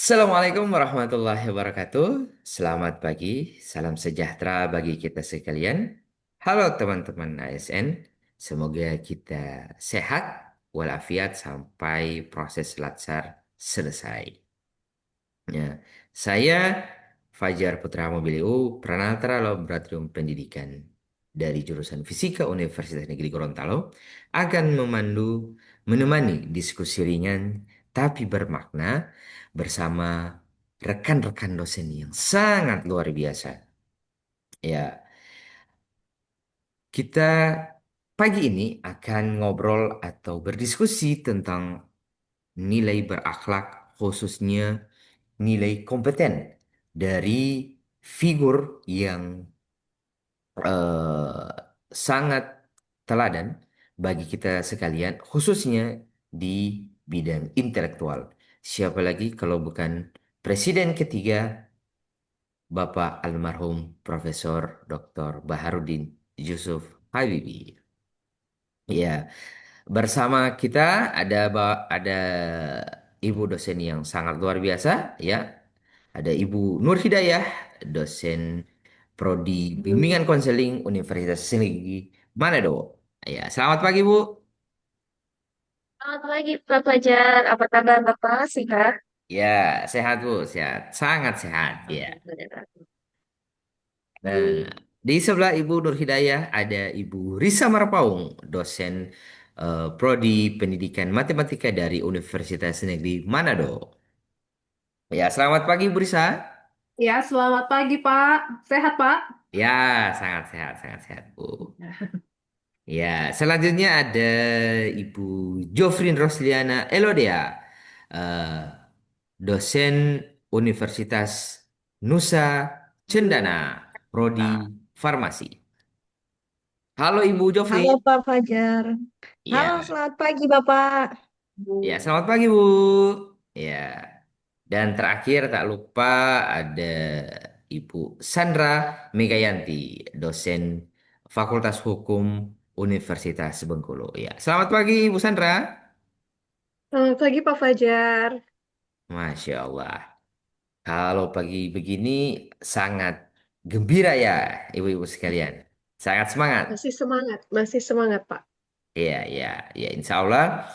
Assalamualaikum warahmatullahi wabarakatuh. Selamat pagi, salam sejahtera bagi kita sekalian. Halo teman-teman ASN, semoga kita sehat walafiat sampai proses latsar selesai. Ya, saya Fajar Putra Mobiliu, Pranata Laboratorium Pendidikan dari jurusan Fisika Universitas Negeri Gorontalo, akan menemani diskusi ringan tapi bermakna bersama rekan-rekan dosen yang sangat luar biasa. Ya, kita pagi ini akan ngobrol atau berdiskusi tentang nilai berakhlak, khususnya nilai kompeten dari figur yang eh, sangat teladan bagi kita sekalian, khususnya di bidang intelektual. Siapa lagi kalau bukan Presiden ketiga, Bapak almarhum Profesor Dr. Baharudin Yusuf Habibie. Ya, bersama kita ada ibu dosen yang sangat luar biasa, ya. Ada Ibu Nur Hidayah, dosen Prodi Bimbingan Konseling Universitas Negeri Manado. Ya, selamat pagi Bu. Selamat pagi, Pak Fajar. Apa kabar Bapak? Sehat? Ya, sehat Bu, sehat, sangat sehat. Ya. Alhamdulillah. Nah, di sebelah Ibu Nur Hidayah ada Ibu Risa Marpaung, dosen Prodi Pendidikan Matematika dari Universitas Negeri Manado. Ya, selamat pagi Bu Risa. Ya, selamat pagi Pak. Sehat Pak? Ya, sangat sehat Bu. Ya, selanjutnya ada Ibu Jofrin Rosliana Elodea, eh, dosen Universitas Nusa Cendana, Prodi Farmasi. Halo Ibu Halo Jofrin. Pak Fajar. Halo, Ya, selamat pagi Bapak. ya selamat pagi Bu. Ya, dan terakhir tak lupa ada Ibu Sandra Megayanti, dosen Fakultas Hukum Universitas Bengkulu. Ya, selamat pagi Ibu Sandra. Selamat pagi Pak Fajar. Masya Allah. Kalau pagi begini sangat gembira ya, ibu-ibu sekalian. Sangat semangat. Masih semangat Pak. Iya, iya, ya. Insya Allah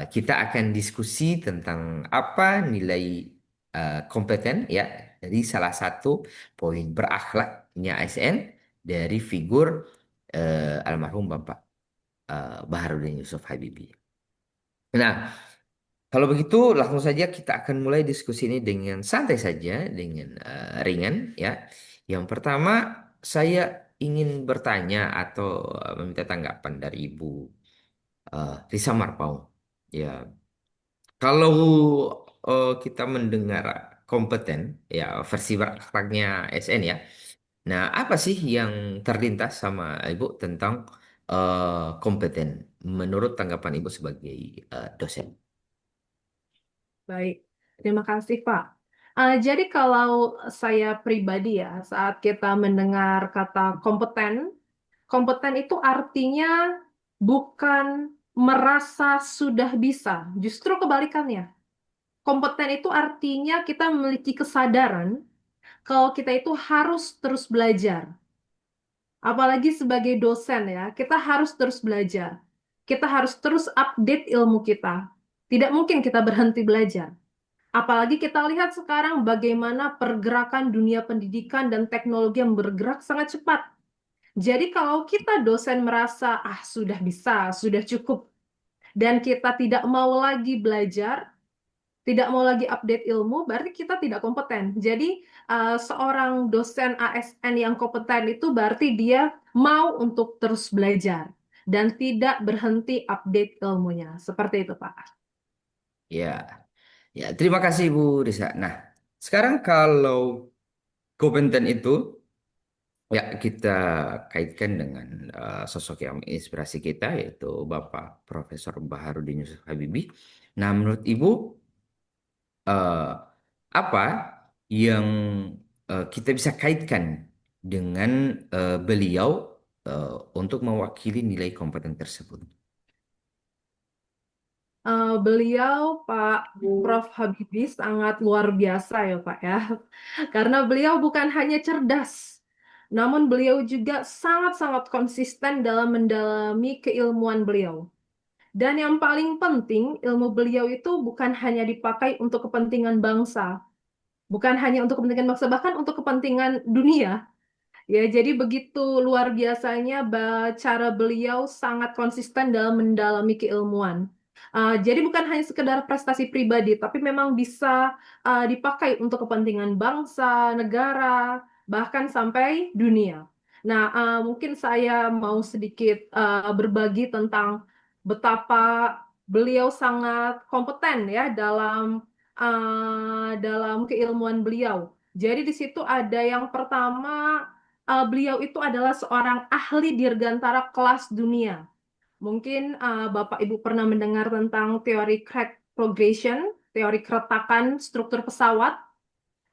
kita akan diskusi tentang apa nilai kompeten ya dari salah satu poin berakhlaknya ASN dari figur almarhum Bapak Baharudin Yusuf Habibie. Nah, kalau begitu, langsung saja kita akan mulai diskusi ini dengan santai saja, dengan ringan ya. Yang pertama, saya ingin bertanya atau meminta tanggapan dari Ibu Risa Marpaung. Ya, kalau kita mendengar kompeten, ya versi berakhlaknya SN ya. Nah, apa sih yang terlintas sama Ibu tentang kompeten menurut tanggapan Ibu sebagai dosen? Baik, terima kasih Pak. Jadi kalau saya pribadi ya, saat kita mendengar kata kompeten, kompeten itu artinya bukan merasa sudah bisa, justru kebalikannya. Kompeten itu artinya kita memiliki kesadaran kalau kita itu harus terus belajar. Apalagi sebagai dosen ya, kita harus terus belajar. Kita harus terus update ilmu kita. Tidak mungkin kita berhenti belajar. Apalagi kita lihat sekarang bagaimana pergerakan dunia pendidikan dan teknologi yang bergerak sangat cepat. Jadi kalau kita dosen merasa, sudah bisa, sudah cukup, dan kita tidak mau lagi belajar, tidak mau lagi update ilmu, berarti kita tidak kompeten. Jadi, seorang dosen ASN yang kompeten itu berarti dia mau untuk terus belajar dan tidak berhenti update ilmunya. Seperti itu, Pak. Ya. Ya, terima kasih Bu Risa. Nah, sekarang kalau Kopentan itu ya kita kaitkan dengan sosok yang menginspirasi kita yaitu Bapak Profesor Baharudin Yusuf Habibie. Nah, menurut Ibu eh, apa yang kita bisa kaitkan dengan beliau untuk mewakili nilai kompeten tersebut? Beliau Pak Prof. Habibie sangat luar biasa ya Pak ya. Karena beliau bukan hanya cerdas, namun beliau juga sangat-sangat konsisten dalam mendalami keilmuan beliau. Dan yang paling penting, ilmu beliau itu bukan hanya dipakai untuk kepentingan bangsa, bukan hanya untuk kepentingan bangsa, bahkan untuk kepentingan dunia. Ya, jadi begitu luar biasanya cara beliau sangat konsisten dalam mendalami keilmuan. Jadi bukan hanya sekedar prestasi pribadi, tapi memang bisa dipakai untuk kepentingan bangsa, negara, bahkan sampai dunia. Nah, mungkin saya mau sedikit berbagi tentang betapa beliau sangat kompeten ya dalam keilmuan beliau. Jadi di situ ada yang pertama, beliau itu adalah seorang ahli dirgantara kelas dunia. Mungkin Bapak Ibu pernah mendengar tentang teori crack progression, teori keretakan struktur pesawat,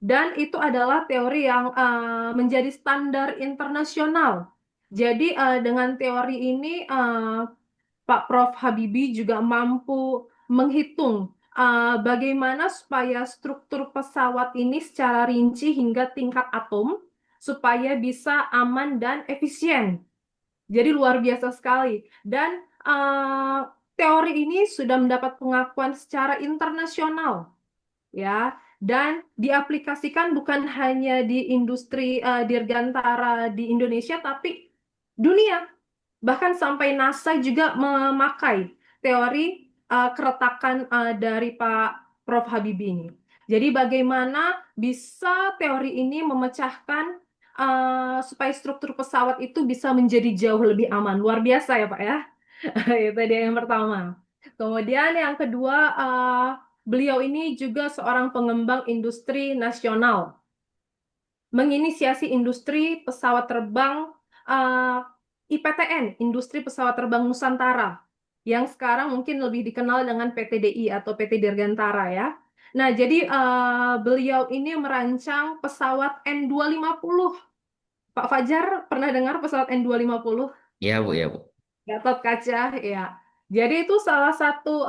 dan itu adalah teori yang menjadi standar internasional. Jadi dengan teori ini Pak Prof. Habibie juga mampu menghitung bagaimana supaya struktur pesawat ini secara rinci hingga tingkat atom supaya bisa aman dan efisien. Jadi luar biasa sekali. Dan teori ini sudah mendapat pengakuan secara internasional, ya. Dan diaplikasikan bukan hanya di industri dirgantara di Indonesia, tapi dunia. Bahkan sampai NASA juga memakai teori keretakan dari Pak Prof. Habibie ini. Jadi bagaimana bisa teori ini memecahkan supaya struktur pesawat itu bisa menjadi jauh lebih aman. Luar biasa ya Pak ya. Itu dia yang pertama. Kemudian yang kedua, beliau ini juga seorang pengembang industri nasional, menginisiasi industri pesawat terbang IPTN, Industri Pesawat Terbang Nusantara, yang sekarang mungkin lebih dikenal dengan PT DI atau PT Dirgantara ya. Nah, jadi beliau ini merancang pesawat N250. Pak Fajar pernah dengar pesawat N250? Ya, Bu, ya, Bu. Gatot Kaca, ya. Jadi itu salah satu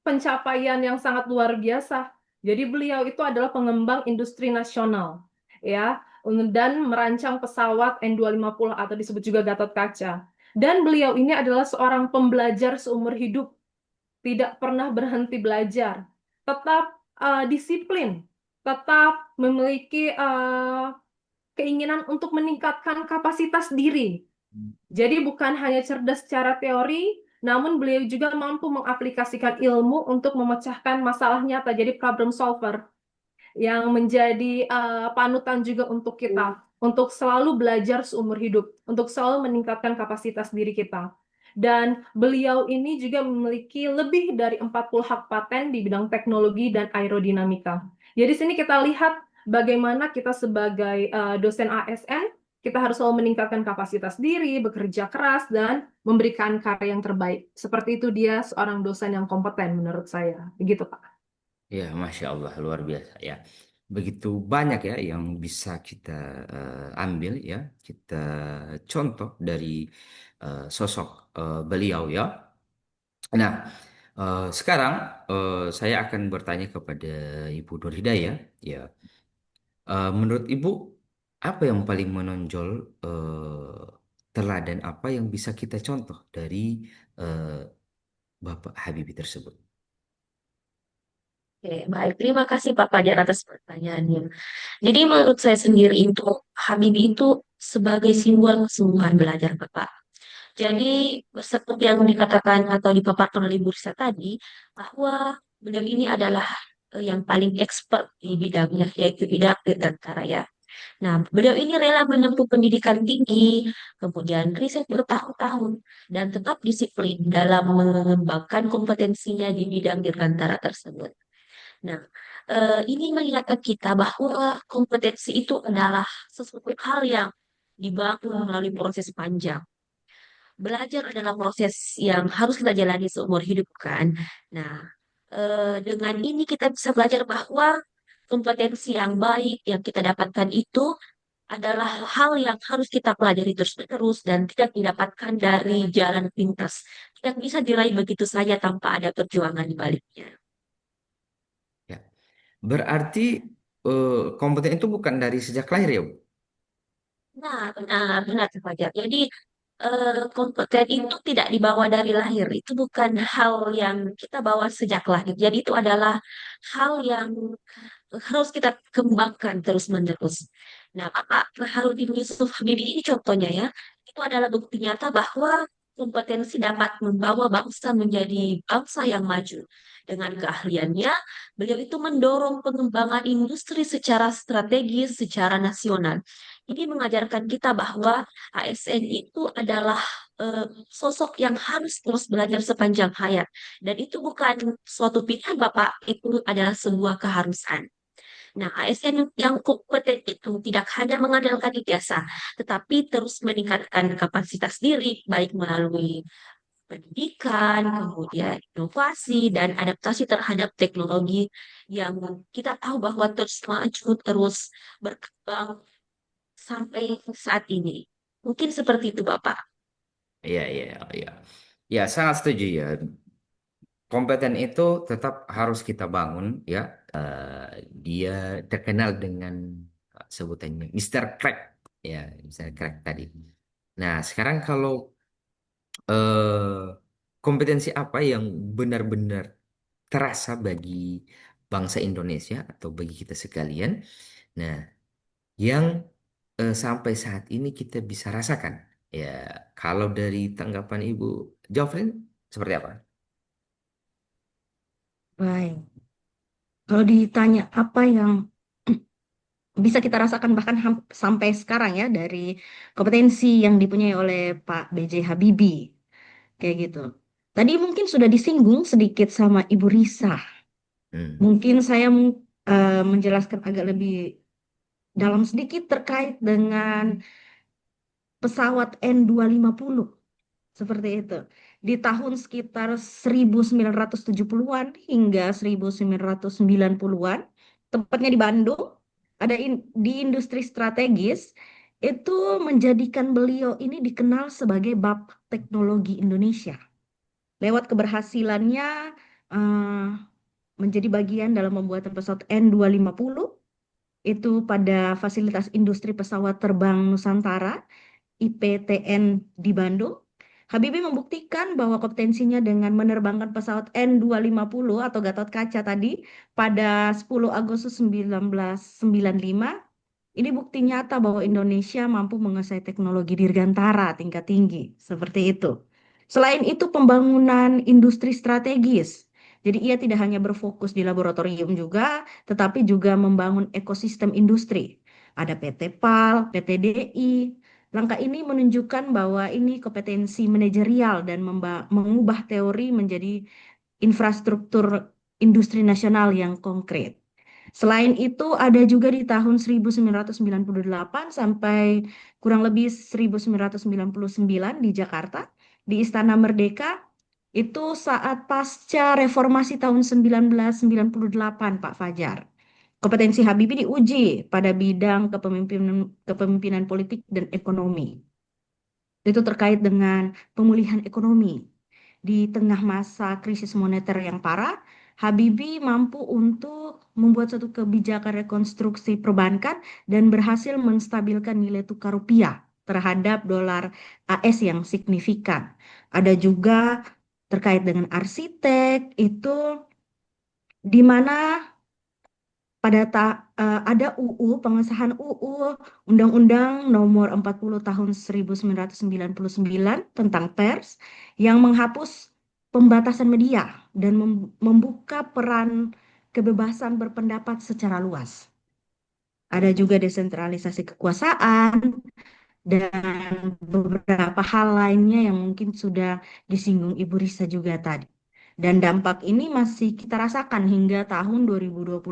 pencapaian yang sangat luar biasa. Jadi beliau itu adalah pengembang industri nasional, ya, dan merancang pesawat N250 atau disebut juga Gatot Kaca. Dan beliau ini adalah seorang pembelajar seumur hidup, tidak pernah berhenti belajar, tetap disiplin, tetap memiliki keinginan untuk meningkatkan kapasitas diri. Jadi bukan hanya cerdas secara teori, namun beliau juga mampu mengaplikasikan ilmu untuk memecahkan masalah nyata, jadi problem solver yang menjadi panutan juga untuk kita, untuk selalu belajar seumur hidup, untuk selalu meningkatkan kapasitas diri kita. Dan beliau ini juga memiliki lebih dari 40 hak paten di bidang teknologi dan aerodinamika. Jadi sini kita lihat bagaimana kita sebagai dosen ASN, kita harus selalu meningkatkan kapasitas diri, bekerja keras, dan memberikan karya yang terbaik. Seperti itu dia seorang dosen yang kompeten menurut saya. Begitu, Pak. Ya, Masya Allah, luar biasa ya. Begitu banyak ya yang bisa kita ambil ya, kita contoh dari sosok beliau ya. Nah, sekarang saya akan bertanya kepada Ibu Nur Hidayah ya. Menurut Ibu, apa yang paling menonjol, teladan apa yang bisa kita contoh dari eh, Bapak Habibie tersebut? Oke, baik. Terima kasih Pak Fajar atas pertanyaannya. Jadi menurut saya sendiri itu Habibie itu sebagai simbol kesungguhan belajar Bapak. Jadi seperti yang dikatakan atau dipaparkan oleh Bu Risa tadi, bahwa beliau ini adalah yang paling expert di bidangnya, yaitu bidang dirgantara ya. Nah, beliau ini rela menempuh pendidikan tinggi, kemudian riset bertahun-tahun, dan tetap disiplin dalam mengembangkan kompetensinya di bidang dirgantara tersebut. Nah, ini mengingatkan kita bahwa kompetensi itu adalah sesuatu hal yang dibangun melalui proses panjang. Belajar adalah proses yang harus kita jalani seumur hidup kan. Nah, dengan ini kita bisa belajar bahwa kompetensi yang baik yang kita dapatkan itu adalah hal yang harus kita pelajari terus-menerus dan tidak didapatkan dari jalan pintas. tidak bisa diraih begitu saja tanpa ada perjuangan di baliknya. Ya. Berarti kompeten itu bukan dari sejak lahir ya, Bu? Nah, benar, benar Kak Fajar. Jadi kompeten itu tidak dibawa dari lahir. Itu bukan hal yang kita bawa sejak lahir. Jadi itu adalah hal yang harus kita kembangkan terus-menerus. Nah, Bapak Harudin Yusuf Habibie ini contohnya ya, itu adalah bukti nyata bahwa kompetensi dapat membawa bangsa menjadi bangsa yang maju. Dengan keahliannya, beliau itu mendorong pengembangan industri secara strategis, secara nasional. Ini mengajarkan kita bahwa ASN itu adalah sosok yang harus terus belajar sepanjang hayat. Dan itu bukan suatu pilihan, Bapak, itu adalah sebuah keharusan. Nah, ASN yang kompeten itu tidak hanya mengandalkan ijazah, tetapi terus meningkatkan kapasitas diri, baik melalui pendidikan, kemudian inovasi, dan adaptasi terhadap teknologi yang kita tahu bahwa terus maju, terus berkembang sampai saat ini. Mungkin seperti itu, Bapak. Iya, iya, iya. Ya, sangat setuju ya. Kompeten itu tetap harus kita bangun ya. Dia terkenal dengan sebutannya Mister Crack ya, Mister Crack tadi. Nah, sekarang kalau kompetensi apa yang benar-benar terasa bagi bangsa Indonesia atau bagi kita sekalian? Nah, yang sampai saat ini kita bisa rasakan. Ya, kalau dari tanggapan Ibu Jofrin seperti apa? Baik. Kalau ditanya apa yang bisa kita rasakan bahkan sampai sekarang ya dari kompetensi yang dipunyai oleh Pak B.J. Habibie kayak gitu. Tadi mungkin sudah disinggung sedikit sama Ibu Risa. Hmm. Mungkin saya menjelaskan agak lebih dalam sedikit terkait dengan pesawat N250 seperti itu. Di tahun sekitar 1970-an hingga 1990-an, tepatnya di Bandung, ada di industri strategis, itu menjadikan beliau ini dikenal sebagai Bapak Teknologi Indonesia. Lewat keberhasilannya eh, menjadi bagian dalam pembuatan pesawat N250, itu pada fasilitas industri pesawat terbang Nusantara IPTN di Bandung, Habibie membuktikan bahwa kompetensinya dengan menerbangkan pesawat N250 atau Gatot Kaca tadi pada 10 Agustus 1995, ini bukti nyata bahwa Indonesia mampu menguasai teknologi dirgantara tingkat tinggi, seperti itu. Selain itu, pembangunan industri strategis. Jadi ia tidak hanya berfokus di laboratorium juga, tetapi juga membangun ekosistem industri. Ada PT PAL, PT DI. Langkah ini menunjukkan bahwa ini kompetensi manajerial dan mengubah teori menjadi infrastruktur industri nasional yang konkret. Selain itu, ada juga di tahun 1998 sampai kurang lebih 1999 di Jakarta, di Istana Merdeka, itu saat pasca reformasi tahun 1998, Pak Fajar. Kompetensi Habibie diuji pada bidang kepemimpinan politik dan ekonomi. Itu terkait dengan pemulihan ekonomi. Di tengah masa krisis moneter yang parah, Habibie mampu untuk membuat suatu kebijakan rekonstruksi perbankan dan berhasil menstabilkan nilai tukar rupiah terhadap dolar AS yang signifikan. Ada juga terkait dengan arsitek, itu di mana ada pengesahan Undang-Undang Nomor 40 Tahun 1999 tentang pers yang menghapus pembatasan media dan membuka peran kebebasan berpendapat secara luas. Ada juga desentralisasi kekuasaan dan beberapa hal lainnya yang mungkin sudah disinggung Ibu Risa juga tadi. Dan dampak ini masih kita rasakan hingga tahun 2026,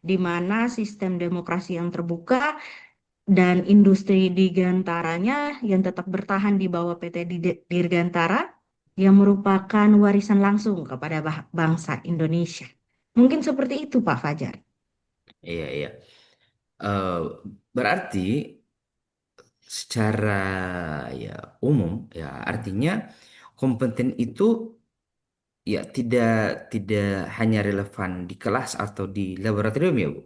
di mana sistem demokrasi yang terbuka dan industri digantaranya yang tetap bertahan di bawah PT Dirgantara yang merupakan warisan langsung kepada bangsa Indonesia. Mungkin seperti itu, Pak Fajar. Iya, iya. Eh, Berarti secara ya umum ya artinya kompeten itu ya tidak tidak hanya relevan di kelas atau di laboratorium ya, Bu.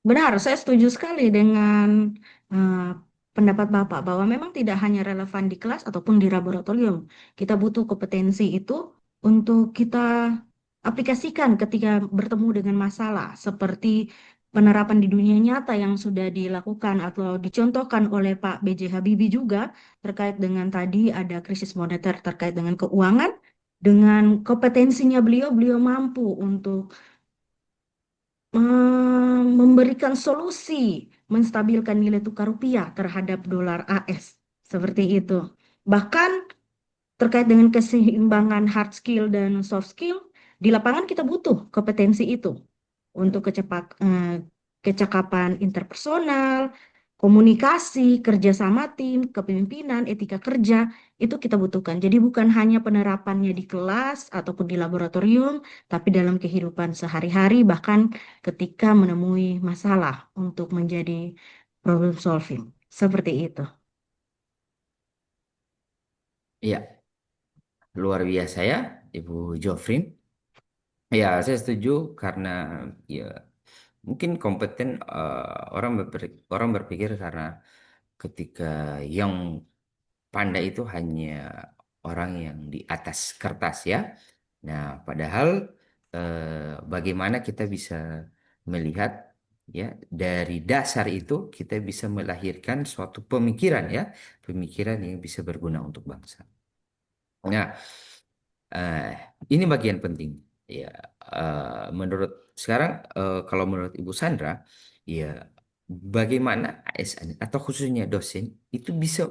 Benar, saya setuju sekali dengan eh, pendapat Bapak bahwa memang tidak hanya relevan di kelas ataupun di laboratorium. Kita butuh kompetensi itu untuk kita aplikasikan ketika bertemu dengan masalah, seperti penerapan di dunia nyata yang sudah dilakukan atau dicontohkan oleh Pak B.J. Habibie juga terkait dengan tadi ada krisis moneter terkait dengan keuangan. Dengan kompetensinya beliau, beliau mampu untuk memberikan solusi menstabilkan nilai tukar rupiah terhadap dolar AS seperti itu. Bahkan terkait dengan keseimbangan hard skill dan soft skill di lapangan kita butuh kompetensi itu untuk kecakapan interpersonal, komunikasi, kerjasama tim, kepemimpinan, etika kerja itu kita butuhkan. Jadi bukan hanya penerapannya di kelas ataupun di laboratorium, tapi dalam kehidupan sehari-hari bahkan ketika menemui masalah untuk menjadi problem solving. Seperti itu. Iya, luar biasa ya, Ibu Jofrin. Ya, saya setuju karena ya mungkin kompeten orang berpikir karena ketika yang pandai itu hanya orang yang di atas kertas ya. Nah, padahal bagaimana kita bisa melihat ya dari dasar itu kita bisa melahirkan suatu pemikiran ya, pemikiran yang bisa berguna untuk bangsa. Nah, eh, ini bagian penting. Ya, menurut sekarang kalau menurut Ibu Sandra, ya bagaimana ASN atau khususnya dosen itu bisa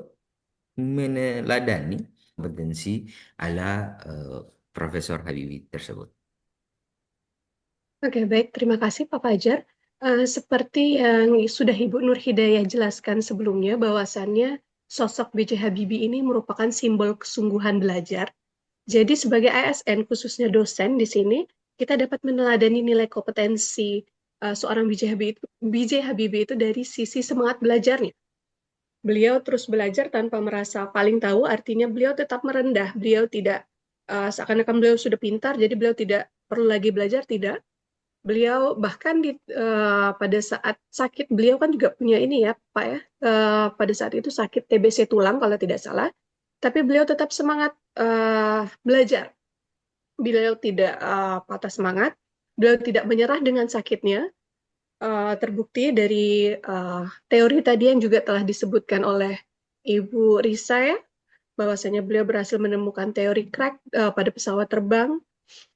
meneladani kompetensi ala eh, Profesor Habibie tersebut. Oke, baik. Terima kasih Pak Fajar. Seperti yang sudah Ibu Nur Hidayah jelaskan sebelumnya, bahwasannya sosok B.J. Habibie ini merupakan simbol kesungguhan belajar. Jadi sebagai ASN, khususnya dosen di sini, kita dapat meneladani nilai kompetensi seorang B.J. Habibie itu dari sisi semangat belajarnya. Beliau terus belajar tanpa merasa paling tahu, artinya beliau tetap merendah. Beliau tidak, seakan-akan beliau sudah pintar, jadi beliau tidak perlu lagi belajar, tidak. Beliau bahkan pada saat sakit, beliau kan juga punya ini ya Pak ya, pada saat itu sakit TBC tulang kalau tidak salah, tapi beliau tetap semangat belajar. Beliau tidak patah semangat, beliau tidak menyerah dengan sakitnya. Terbukti dari teori tadi yang juga telah disebutkan oleh Ibu Risa ya, bahwasanya beliau berhasil menemukan teori crack pada pesawat terbang.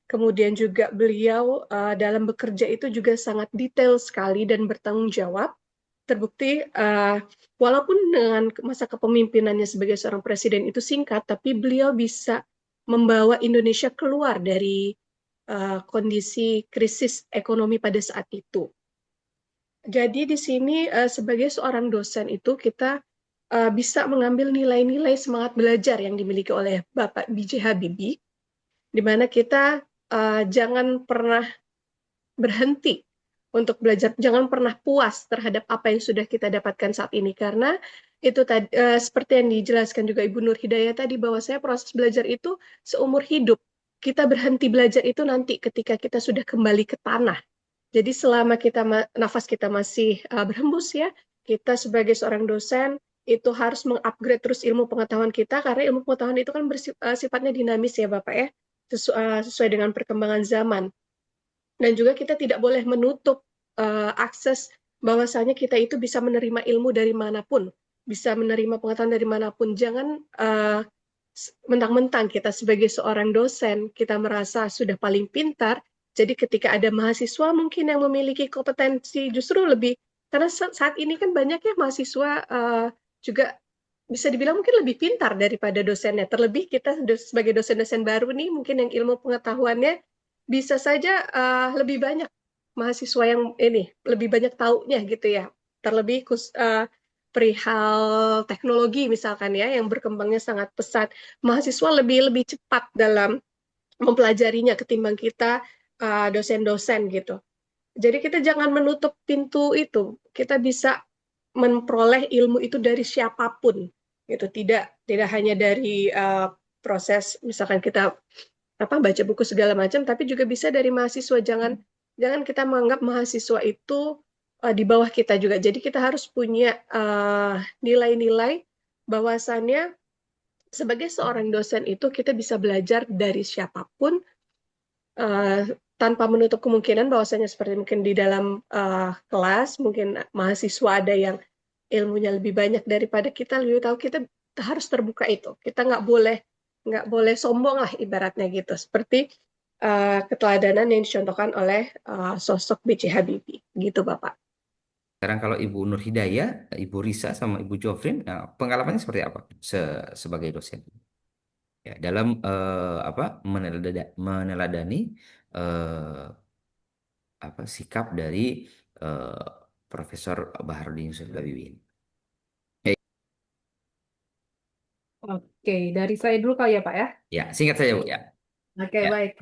Kemudian juga beliau dalam bekerja itu juga sangat detail sekali dan bertanggung jawab. Terbukti walaupun dengan masa kepemimpinannya sebagai seorang presiden itu singkat, tapi beliau bisa membawa Indonesia keluar dari kondisi krisis ekonomi pada saat itu. Jadi di sini sebagai seorang dosen itu kita bisa mengambil nilai-nilai semangat belajar yang dimiliki oleh Bapak B.J. Habibie, di mana kita jangan pernah berhenti untuk belajar, jangan pernah puas terhadap apa yang sudah kita dapatkan saat ini, karena itu tadi seperti yang dijelaskan juga Ibu Nur Hidayah tadi, bahwa saya proses belajar itu seumur hidup. Kita berhenti belajar itu nanti ketika kita sudah kembali ke tanah. Jadi selama nafas kita masih berhembus ya, kita sebagai seorang dosen itu harus mengupgrade terus ilmu pengetahuan kita, karena ilmu pengetahuan itu kan sifatnya dinamis ya Bapak ya, sesuai dengan perkembangan zaman. Dan juga kita tidak boleh menutup akses bahwasanya kita itu bisa menerima ilmu dari manapun, bisa menerima pengetahuan dari manapun. Jangan mentang-mentang kita sebagai seorang dosen, kita merasa sudah paling pintar, jadi ketika ada mahasiswa mungkin yang memiliki kompetensi justru lebih, karena saat ini kan banyak ya mahasiswa juga bisa dibilang mungkin lebih pintar daripada dosennya. Terlebih kita sebagai dosen-dosen baru nih, mungkin yang ilmu pengetahuannya bisa saja lebih banyak mahasiswa yang ini lebih banyak taunya gitu ya. Terlebih perihal teknologi misalkan ya yang berkembangnya sangat pesat, mahasiswa lebih cepat dalam mempelajarinya ketimbang kita dosen-dosen gitu. Jadi kita jangan menutup pintu itu. Kita bisa memperoleh ilmu itu dari siapapun. gitu. Tidak hanya dari proses misalkan kita baca buku segala macam, tapi juga bisa dari mahasiswa. Jangan jangan kita menganggap mahasiswa itu di bawah kita juga. Jadi kita harus punya nilai-nilai bahwasannya sebagai seorang dosen itu kita bisa belajar dari siapapun, eh, tanpa menutup kemungkinan bahwasanya seperti mungkin di dalam kelas mungkin mahasiswa ada yang ilmunya lebih banyak daripada kita, lebih tahu, kita harus terbuka itu. Kita nggak boleh sombong lah ibaratnya gitu. Seperti keteladanan yang dicontohkan oleh sosok B.J. Habibie gitu Bapak. Sekarang kalau Ibu Nur Hidayah, Ibu Risa sama Ibu Jofrin, nah, pengalamannya seperti apa sebagai dosen? Ya, dalam apa meneladani eh, apa sikap dari eh, Profesor Baharudin Yusuf Habibie ini. Ya, Oke, dari saya dulu kali ya Pak ya. ya, singkat saja Bu ya. Oke, Ya. baik.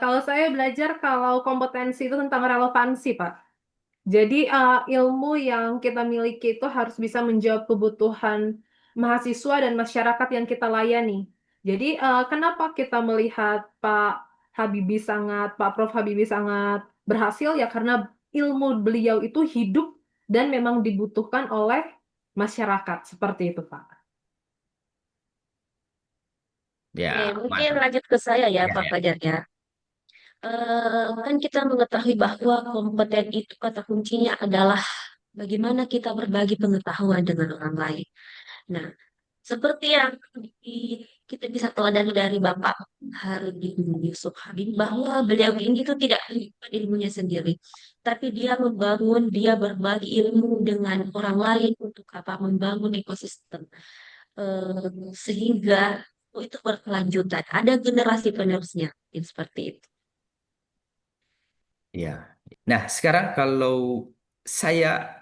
Kalau saya belajar kalau kompetensi itu tentang relevansi, Pak. Jadi ilmu yang kita miliki itu harus bisa menjawab kebutuhan mahasiswa dan masyarakat yang kita layani. Jadi kenapa kita melihat Pak Prof Habibie sangat berhasil ya karena ilmu beliau itu hidup dan memang dibutuhkan oleh masyarakat seperti itu, Pak. Oke, Ya, mungkin mantap. lanjut ke saya ya, Ya, Pak ya. Fajar ya. Kan kita mengetahui bahwa kompeten itu kata kuncinya adalah bagaimana kita berbagi pengetahuan dengan orang lain. Nah, seperti yang kita bisa teladani dari Bapak Harudin Yusuf Habib bahwa beliau ini itu tidak menyimpan ilmunya sendiri, tapi dia berbagi ilmu dengan orang lain untuk apa? Membangun ekosistem. Sehingga itu berkelanjutan. Ada generasi penerusnya, seperti itu. Ya. Nah, sekarang kalau saya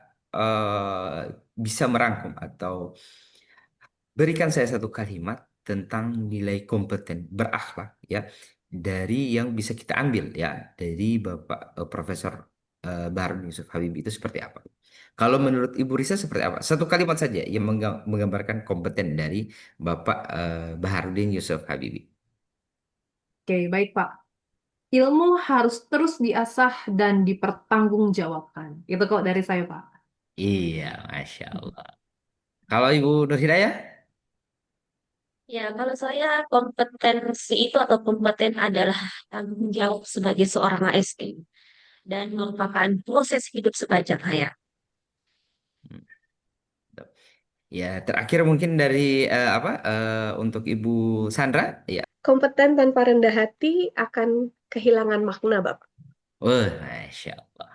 bisa merangkum atau berikan saya satu kalimat tentang nilai kompeten berakhlak ya dari yang bisa kita ambil ya dari Bapak Profesor Baharudin Yusuf Habibie itu seperti apa? Kalau menurut Ibu Risa seperti apa? Satu kalimat saja yang menggambarkan kompeten dari Bapak Baharudin Yusuf Habibie. Oke, baik, Pak. Ilmu harus terus diasah dan dipertanggungjawabkan. Itu kok dari saya, Pak. Iya, Masya Allah. Kalau Ibu Nur Hidayah? Ya, kalau saya kompetensi itu atau kompeten adalah tanggung jawab sebagai seorang ASN dan merupakan proses hidup sepanjang hayat. Ya, terakhir mungkin dari apa untuk Ibu Sandra? Ya. Kompeten tanpa rendah hati akan kehilangan makna, Bapak. Wah, Masya Allah.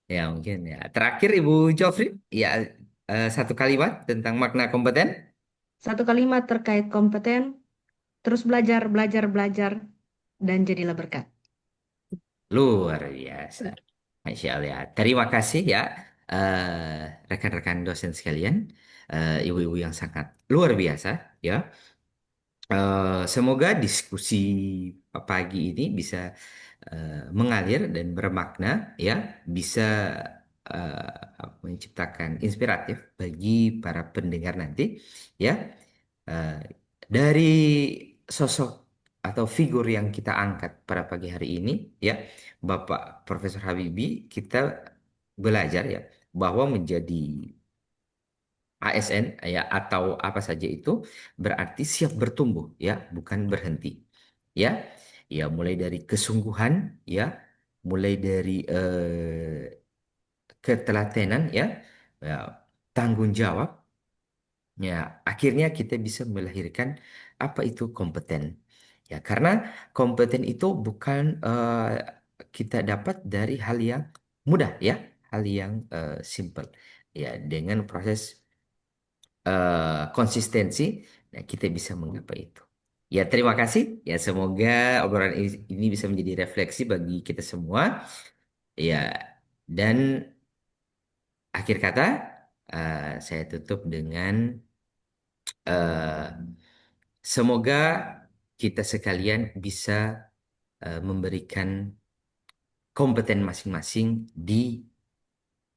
Ya, mungkin ya. Terakhir Ibu Jofri, ya satu kalimat tentang makna kompeten. Satu kalimat terkait kompeten, terus belajar, belajar, belajar, dan jadilah berkat. Luar biasa. Masya Allah ya. Terima kasih ya rekan-rekan dosen sekalian, ibu-ibu yang sangat luar biasa ya. Semoga diskusi pagi ini bisa mengalir dan bermakna ya, bisa menciptakan inspiratif bagi para pendengar nanti ya. Eh, dari sosok atau figur yang kita angkat pada pagi hari ini ya, Bapak Profesor Habibie, kita belajar ya bahwa menjadi ASN ya atau apa saja itu berarti siap bertumbuh ya, bukan berhenti. Ya. Ya, mulai dari kesungguhan ya, mulai dari ketelatenan ya, ya, tanggung jawab ya, akhirnya kita bisa melahirkan apa itu kompeten. Ya, karena kompeten itu bukan kita dapat dari hal yang mudah ya, hal yang simple. Ya, dengan proses konsistensi, nah, kita bisa menggapai itu. Ya, terima kasih. Ya, semoga obrolan ini bisa menjadi refleksi bagi kita semua. Ya, dan akhir kata, saya tutup dengan eh, semoga kita sekalian bisa memberikan kompeten masing-masing di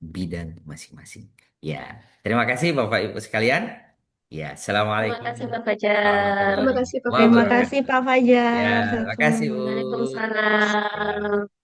bidang masing-masing. Ya, terima kasih Bapak Ibu sekalian. Ya, Terima Assalamualaikum kasih Pak Fajar. warahmatullahi Terima kasih Pak Terima Fajar. kasih wabarakatuh. Pak Ya, Fajar. terima kasih, Bu. Ya. Waalaikumsalam.